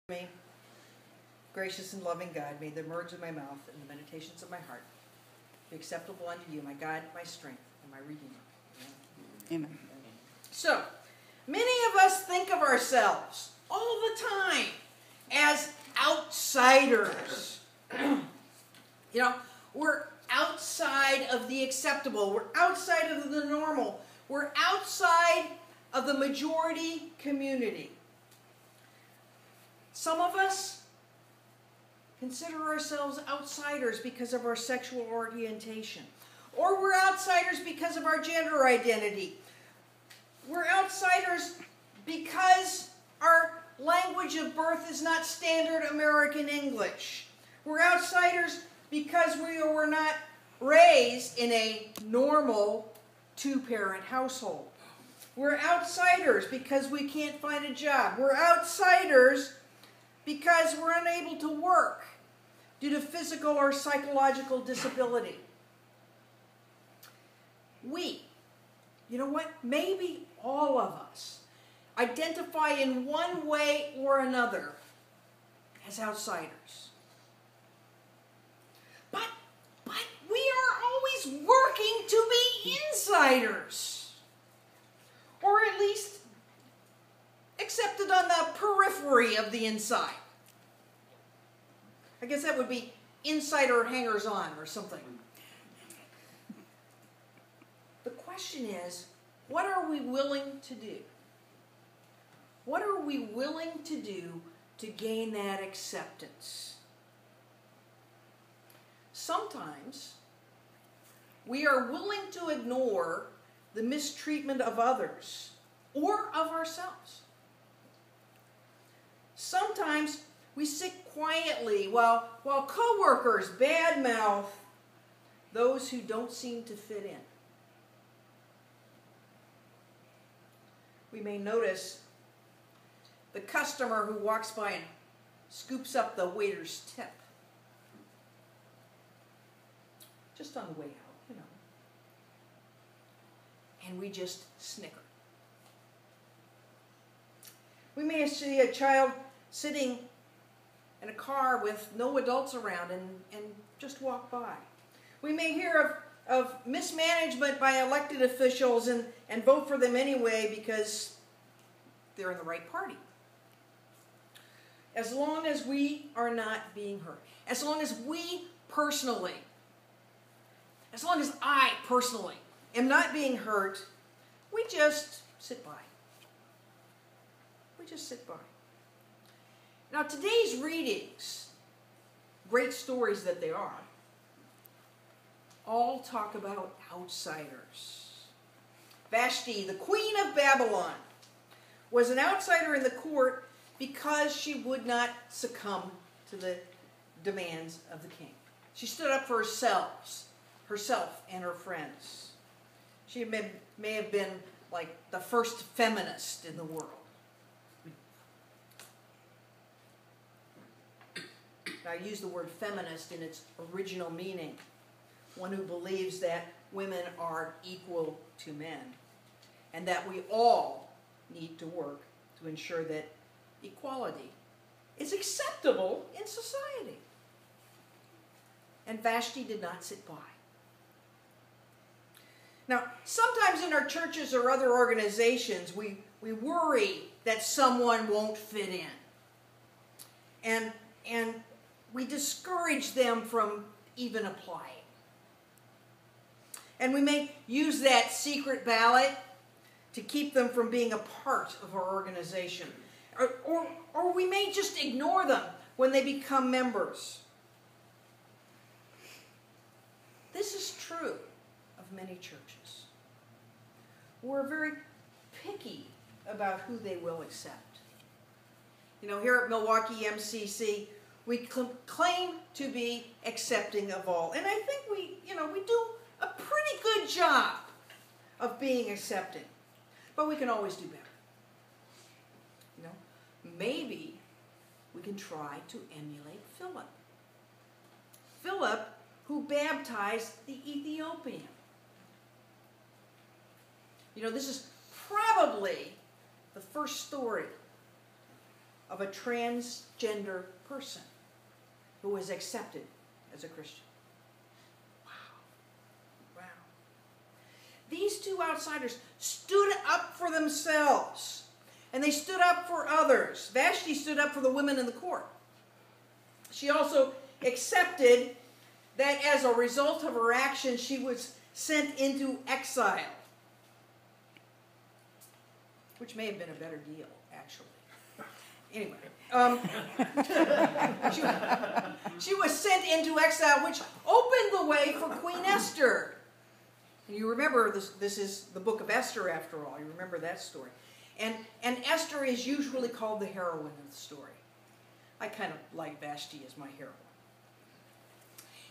Me, gracious and loving God, may the words of my mouth and the meditations of my heart be acceptable unto you, my God, my strength, and my Redeemer. Amen. So, many of us think of ourselves all the time as outsiders. We're outside of the acceptable. We're outside of the normal. We're outside of the majority community. Some of us consider ourselves outsiders because of our sexual orientation. Or we're outsiders because of our gender identity. We're outsiders because our language of birth is not standard American English. We're outsiders because we were not raised in a normal two-parent household. We're outsiders because we can't find a job. We're outsiders because we're unable to work due to physical or psychological disability. Maybe all of us identify in one way or another as outsiders. But we are always working to be insiders, or at least accepted on the periphery of the inside. I guess that would be insider hangers-on or something. The question is, what are we willing to do? What are we willing to do to gain that acceptance? Sometimes we are willing to ignore the mistreatment of others or of ourselves. Sometimes we sit quietly while coworkers badmouth those who don't seem to fit in. We may notice the customer who walks by and scoops up the waiter's tip. Just on the way out, And we just snicker. We may see a child sitting in a car with no adults around and just walk by. We may hear of mismanagement by elected officials and vote for them anyway because they're in the right party. As long as we are not being hurt, as long as I personally am not being hurt, we just sit by. We just sit by. Now, today's readings, great stories that they are, all talk about outsiders. Vashti, the queen of Babylon, was an outsider in the court because she would not succumb to the demands of the king. She stood up for herself and her friends. She may have been like the first feminist in the world. I use the word feminist in its original meaning. One who believes that women are equal to men and that we all need to work to ensure that equality is acceptable in society. And Vashti did not sit by. Now, sometimes in our churches or other organizations, we worry that someone won't fit in. And we discourage them from even applying. And we may use that secret ballot to keep them from being a part of our organization. Or we may just ignore them when they become members. This is true of many churches. We're very picky about who they will accept. Here at Milwaukee MCC, we claim to be accepting of all. And I think we do a pretty good job of being accepting. But we can always do better. Maybe we can try to emulate Philip. Philip, who baptized the Ethiopian. This is probably the first story of a transgender person who was accepted as a Christian. Wow. These two outsiders stood up for themselves, and they stood up for others. Vashti stood up for the women in the court. She also accepted that as a result of her actions, she was sent into exile, which may have been a better deal, actually. Anyway, she was sent into exile, which opened the way for Queen Esther. And you remember, this is the book of Esther, after all. You remember that story. And Esther is usually called the heroine of the story. I kind of like Vashti as my heroine.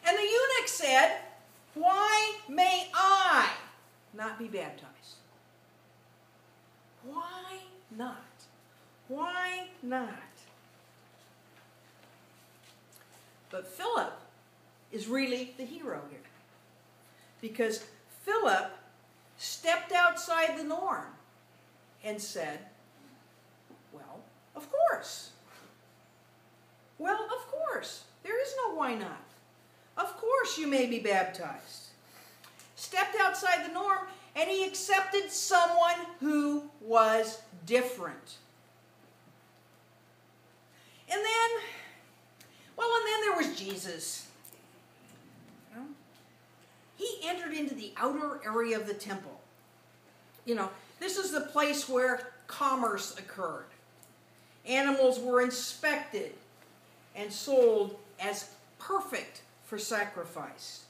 And the eunuch said, "Why may I not be baptized? Why not? Why not?" But Philip is really the hero here, because Philip stepped outside the norm and said, "Well, of course. Well, of course. There is no why not. Of course you may be baptized." Stepped outside the norm, and he accepted someone who was different. And then there was Jesus. He entered into the outer area of the temple. This is the place where commerce occurred. Animals were inspected and sold as perfect for sacrifice.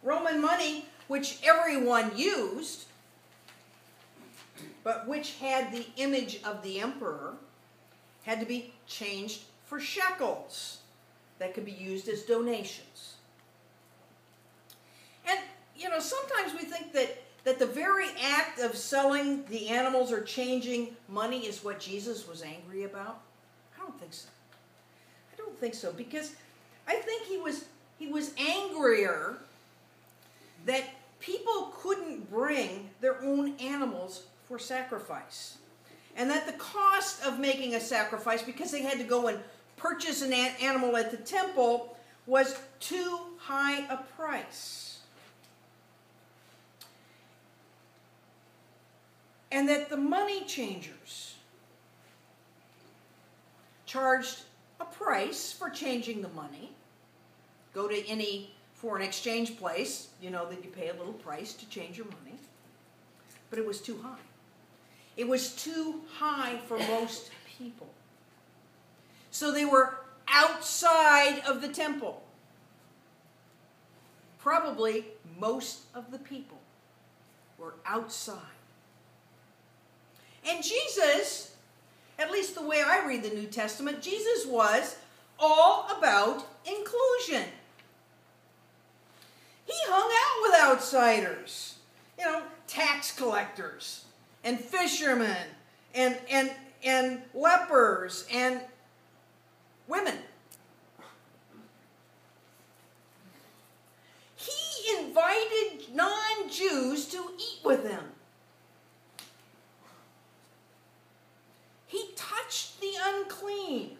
Roman money, which everyone used, but which had the image of the emperor, had to be changed for shekels that could be used as donations. And, sometimes we think that the very act of selling the animals or changing money is what Jesus was angry about. I don't think so. I don't think so, because I think he was angrier that people couldn't bring their own animals for sacrifice. And that the cost of making a sacrifice, because they had to go and purchase an animal at the temple, was too high a price. And that the money changers charged a price for changing the money. Go to any foreign exchange place, that you pay a little price to change your money. But it was too high. It was too high for most people. So they were outside of the temple. Probably most of the people were outside. And Jesus, at least the way I read the New Testament, Jesus was all about inclusion. He hung out with outsiders, tax collectors and fishermen and lepers and women. He invited non-Jews to eat with him. He touched the unclean.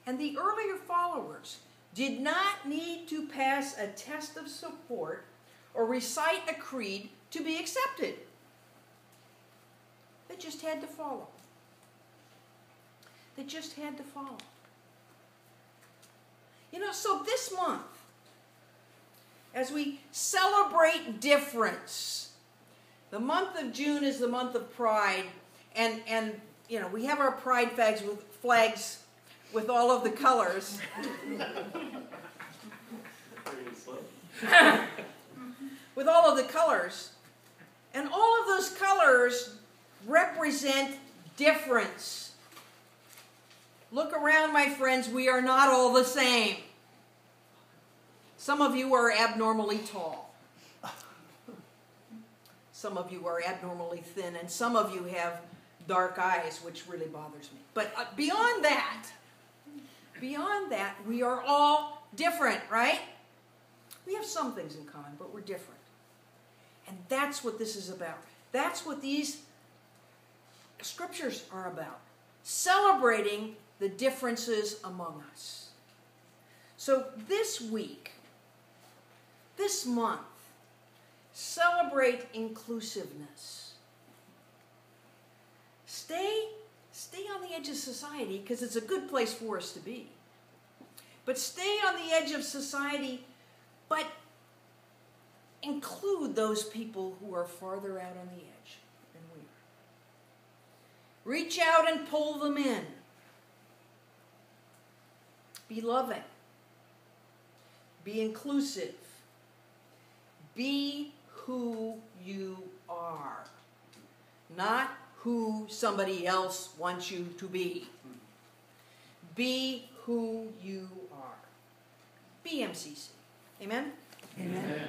And the earlier followers did not need to pass a test of support or recite a creed to be accepted. They just had to follow. They just had to follow. So this month, as we celebrate difference, the month of June is the month of Pride, and we have our Pride flags with all of the colors. With all of the colors. And all of those colors represent difference. Look around, my friends. We are not all the same. Some of you are abnormally tall. Some of you are abnormally thin. And some of you have dark eyes, which really bothers me. But beyond that, we are all different, right? We have some things in common, but we're different. And that's what this is about. That's what these scriptures are about. celebrating the differences among us. So this week, this month, celebrate inclusiveness. Stay on the edge of society, because it's a good place for us to be. But stay on the edge of society, but include those people who are farther out on the edge than we are. Reach out and pull them in. Be loving. Be inclusive. Be who you are, not who somebody else wants you to be. Be who you are. Be MCC. Amen? Amen.